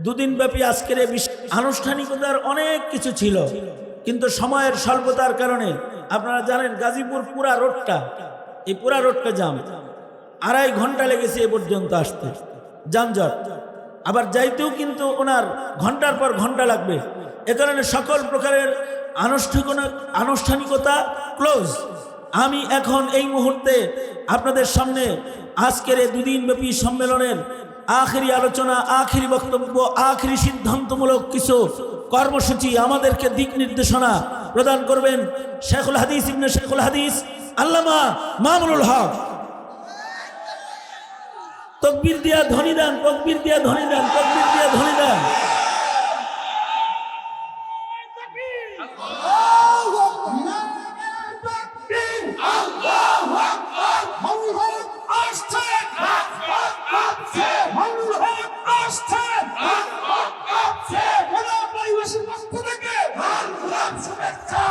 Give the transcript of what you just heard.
দুদিন ব্যাপী আজকের এই আনুষ্ঠানিকতার অনেক কিছু ছিল, কিন্তু সময়ের স্বল্পতার কারণে আপনারা জানেন গাজীপুর পুরা রোডটা, এই পুরা রোডটা জাম, 2.5 ঘন্টা লেগেছে এ পর্যন্ত আসতে, যানজট। আবার যাইতেও কিন্তু ওনার ঘন্টার পর ঘন্টা লাগবে। এ কারণে সকল প্রকারের আনুষ্ঠানিকতা ক্লোজ। আমি এখন এই মুহূর্তে আপনাদের সামনে আজকের এই দুদিন ব্যাপী সম্মেলনের আখেরি আলোচনা, আখেরি বক্তব্য, আখেরি সিদ্ধান্তমূলক কিছু কর্মসূচি, আমাদেরকে দিক নির্দেশনা প্রদান করবেন শেখুল হাদিস ইবনে শেখুল হাদিস আল্লামা মামুনুল হক। তকবীর দিয়া ধ্বনি দেন, তকবীর দিয়া ধ্বনি দেন, তকবীর দিয়া ধ্বনি দেন। শুভেচ্ছা